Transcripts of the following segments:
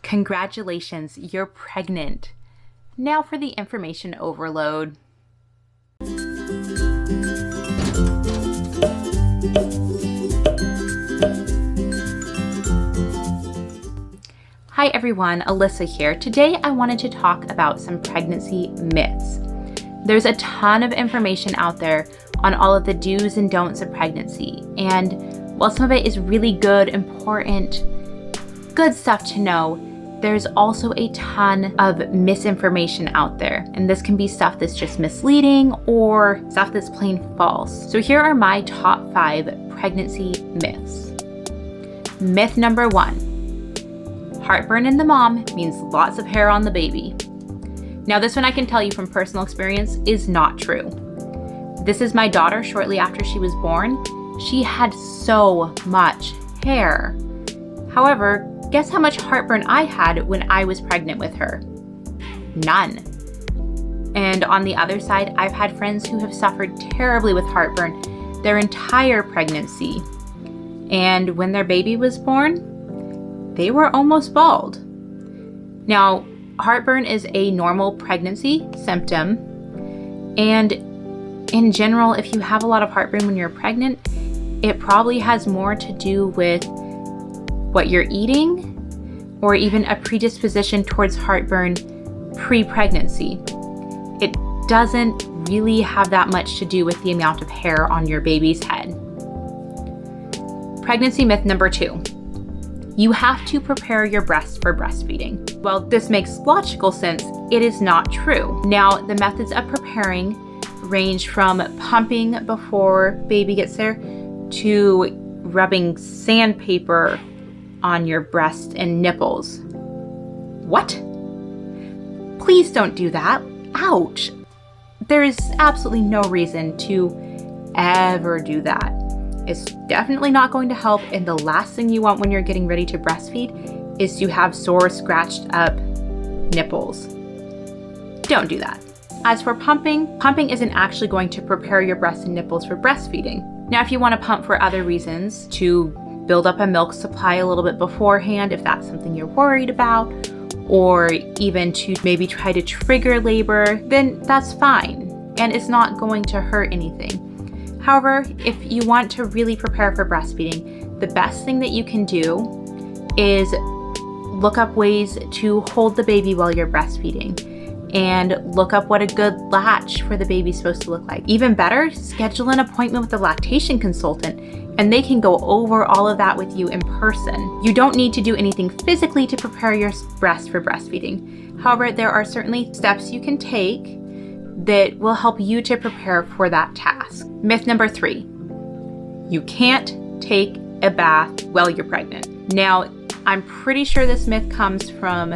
Congratulations, you're pregnant. Now for the information overload. Hi everyone, Alyssa here. Today I wanted to talk about some pregnancy myths. There's a ton of information out there on all of the do's and don'ts of pregnancy, and while some of it is really good, important, good stuff to know, there's also a ton of misinformation out there, and this can be stuff that's just misleading or stuff that's plain false. So here are my top 5 pregnancy myths. Myth number 1, heartburn in the mom means lots of hair on the baby. Now this one I can tell you from personal experience is not true. This is my daughter shortly after she was born. She had so much hair. However, guess how much heartburn I had when I was pregnant with her? None. And on the other side, I've had friends who have suffered terribly with heartburn their entire pregnancy. And when their baby was born, they were almost bald. Now, heartburn is a normal pregnancy symptom. And in general, if you have a lot of heartburn when you're pregnant, it probably has more to do with what you're eating, or even a predisposition towards heartburn pre-pregnancy. It doesn't really have that much to do with the amount of hair on your baby's head. Pregnancy myth number 2. You have to prepare your breasts for breastfeeding. While this makes logical sense, it is not true. Now, the methods of preparing range from pumping before baby gets there to rubbing sandpaper on your breast and nipples. What? Please don't do that. Ouch. There is absolutely no reason to ever do that. It's definitely not going to help, and the last thing you want when you're getting ready to breastfeed is to have sore, scratched up nipples. Don't do that. As for pumping isn't actually going to prepare your breasts and nipples for breastfeeding. Now, if you want to pump for other reasons, to build up a milk supply a little bit beforehand if that's something you're worried about, or even to maybe try to trigger labor, then that's fine, and it's not going to hurt anything. However, if you want to really prepare for breastfeeding, the best thing that you can do is look up ways to hold the baby while you're breastfeeding, and look up what a good latch for the baby is supposed to look like. Even better, schedule an appointment with a lactation consultant, and they can go over all of that with you in person. You don't need to do anything physically to prepare your breast for breastfeeding. However, there are certainly steps you can take that will help you to prepare for that task. Myth number 3, you can't take a bath while you're pregnant. Now, I'm pretty sure this myth comes from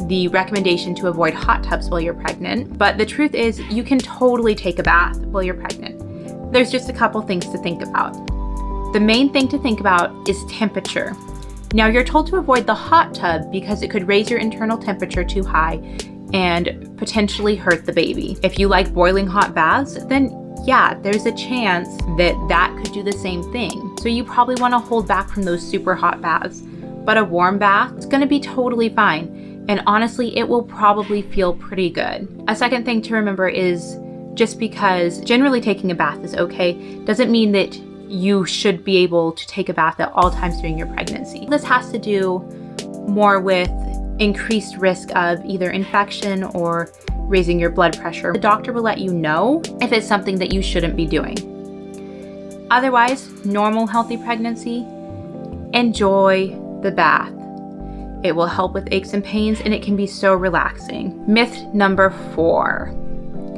the recommendation to avoid hot tubs while you're pregnant, but the truth is you can totally take a bath while you're pregnant. There's just a couple things to think about. The main thing to think about is temperature. Now, you're told to avoid the hot tub because it could raise your internal temperature too high and potentially hurt the baby. If you like boiling hot baths, then yeah, there's a chance that that could do the same thing. So you probably want to hold back from those super hot baths, but a warm bath is going to be totally fine. And honestly, it will probably feel pretty good. A second thing to remember is just because generally taking a bath is okay, doesn't mean that you should be able to take a bath at all times during your pregnancy. This has to do more with increased risk of either infection or raising your blood pressure. The doctor will let you know if it's something that you shouldn't be doing. Otherwise, normal healthy pregnancy, enjoy the bath. It will help with aches and pains, and it can be so relaxing. Myth number 4.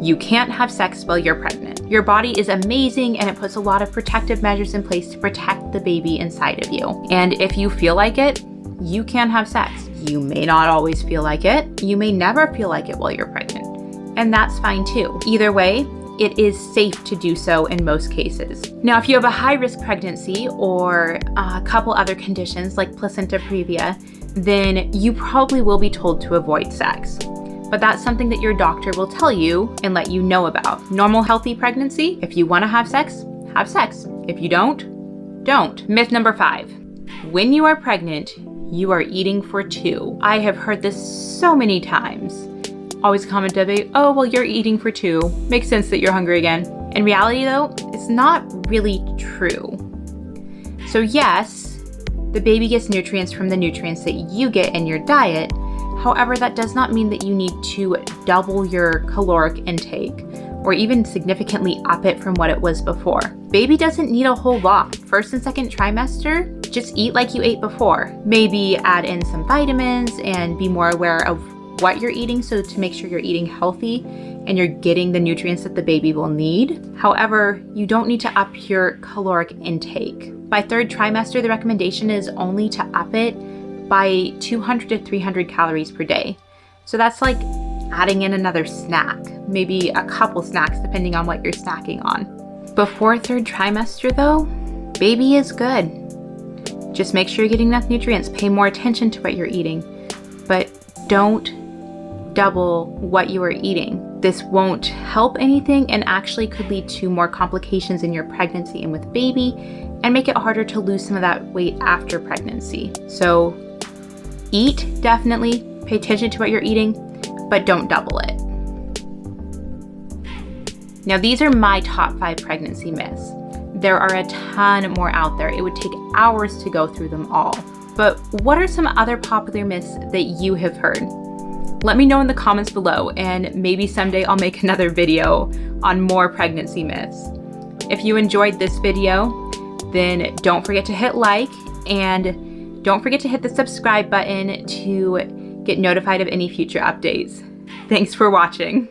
You can't have sex while you're pregnant. Your body is amazing, and it puts a lot of protective measures in place to protect the baby inside of you. And if you feel like it, you can have sex. You may not always feel like it. You may never feel like it while you're pregnant. And that's fine too. Either way, it is safe to do so in most cases. Now, if you have a high-risk pregnancy or a couple other conditions like placenta previa, then you probably will be told to avoid sex. But that's something that your doctor will tell you and let you know about. Normal, healthy pregnancy, if you want to have sex, have sex. If you don't, don't. Myth number 5. When you are pregnant, you are eating for 2. I have heard this so many times. Always comment, Debbie, oh, well, you're eating for 2. Makes sense that you're hungry again. In reality, though, it's not really true. So yes, the baby gets nutrients from the nutrients that you get in your diet. However, that does not mean that you need to double your caloric intake or even significantly up it from what it was before. Baby doesn't need a whole lot. First and second trimester, just eat like you ate before. Maybe add in some vitamins and be more aware of what you're eating so to make sure you're eating healthy and you're getting the nutrients that the baby will need. However, you don't need to up your caloric intake. By third trimester, the recommendation is only to up it by 200 to 300 calories per day. So that's like adding in another snack, maybe a couple snacks depending on what you're snacking on. Before third trimester though, baby is good. Just make sure you're getting enough nutrients, pay more attention to what you're eating, but don't double what you are eating. This won't help anything and actually could lead to more complications in your pregnancy and with baby and make it harder to lose some of that weight after pregnancy. So eat, definitely, pay attention to what you're eating, but don't double it. Now these are my top 5 pregnancy myths. There are a ton more out there. It would take hours to go through them all. But what are some other popular myths that you have heard? Let me know in the comments below, and maybe someday I'll make another video on more pregnancy myths. If you enjoyed this video, then don't forget to hit like, and don't forget to hit the subscribe button to get notified of any future updates. Thanks for watching.